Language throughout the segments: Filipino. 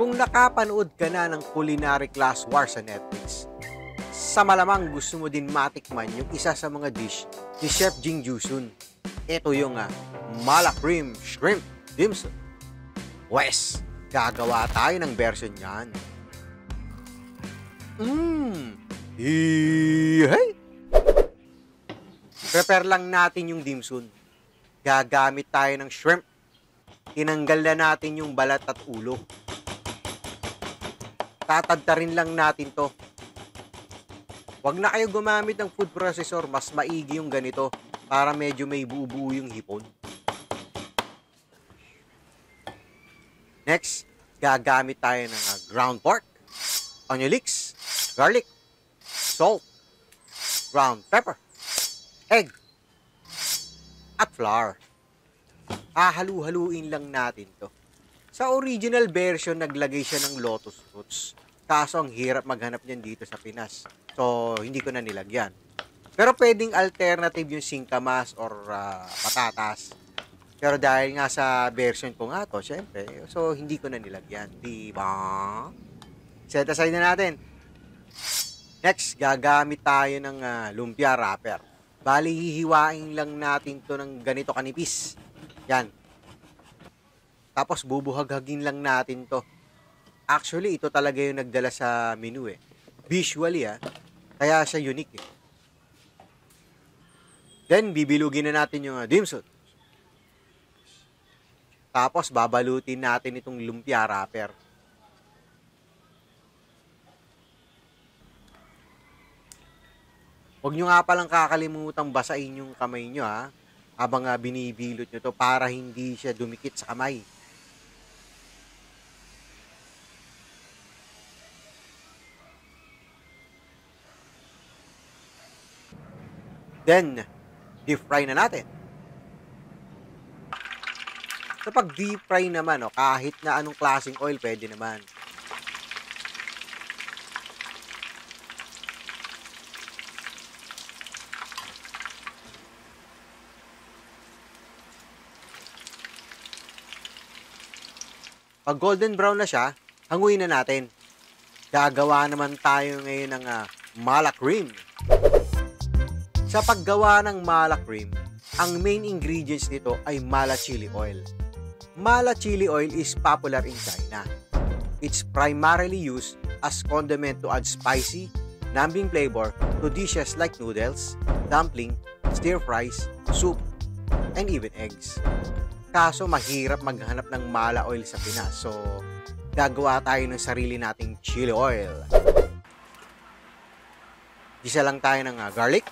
Kung nakapanood ka na ng Culinary Class War sa Netflix, sa malamang gusto mo din matikman yung isa sa mga dish ni Chef Jing Jusun. Ito yung Mala Cream Shrimp Dim Sum. Wes, gagawa tayo ng version niyan. Hey! Prepare lang natin yung dim sum. Gagamit tayo ng shrimp. Tinanggal na natin yung balat at ulo. Tatadtarin lang natin to. Huwag na kayo gumamit ng food processor, mas maigi yung ganito para medyo may buo-buo yung hipon. Next, gagamit tayo ng ground pork, onion leeks, garlic, salt, ground pepper, egg, at flour. Hahalu-haluin lang natin to. Sa original version, naglagay siya ng lotus roots. Kaso ang hirap maghanap niyan dito sa Pinas. So, hindi ko na nilagyan. Pero pwedeng alternative yung singkamas or patatas. Pero dahil nga sa version ko nga to, syempre, so hindi ko na nilagyan. Diba? Set aside na natin. Next, gagamit tayo ng lumpia wrapper. Bali, hihiwain lang natin to ng ganito kanipis. Yan. Tapos, bubuhaghagin lang natin to. Actually, ito talaga yung nagdala sa menu eh. Visually kaya siya unique eh. Then, bibilugin na natin yung dim sum. Tapos, babalutin natin itong lumpia wrapper. Huwag nyo nga palang kakalimutang basain yung kamay nyo habang binibilot nyo to para hindi siya dumikit sa kamay. Then, deep fry na natin. So, pag deep fry naman, kahit na anong klaseng oil, pwede naman. Pag golden brown na siya, hanguin na natin. Gagawa naman tayo ngayon ng mala cream. Sa paggawa ng mala cream, ang main ingredients nito ay mala chili oil. Mala chili oil is popular in China. It's primarily used as condiment to add spicy, numbing flavor to dishes like noodles, dumpling, stir fries, soup, and even eggs. Kaso mahirap maghanap ng mala oil sa Pinas. So, gagawa tayo ng sarili nating chili oil. Gisa lang tayo ng garlic.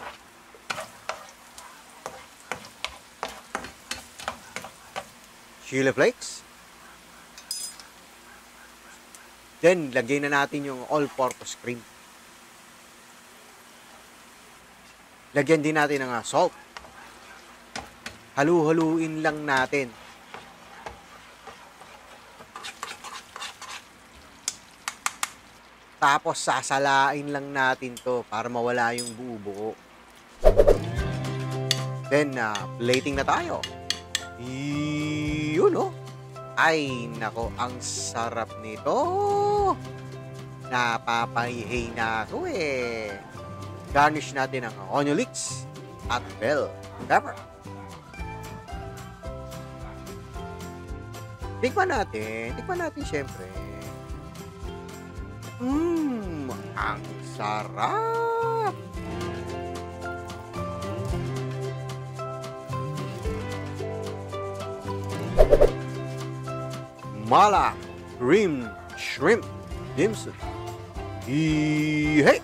Chili flakes. Then, lagay na natin yung all-purpose cream. Lagyan din natin ng salt. Halu-haluin lang natin. Tapos sasalain lang natin to para mawala yung buo-buo. Then, plating na tayo. Yun Ay, nako, ang sarap nito. Napapahihay na ako eh. Garnish natin ng onion leeks at bell pepper. Tikman natin syempre. Ang sarap! Mala Cream Shrimp Dim Sum. Hey!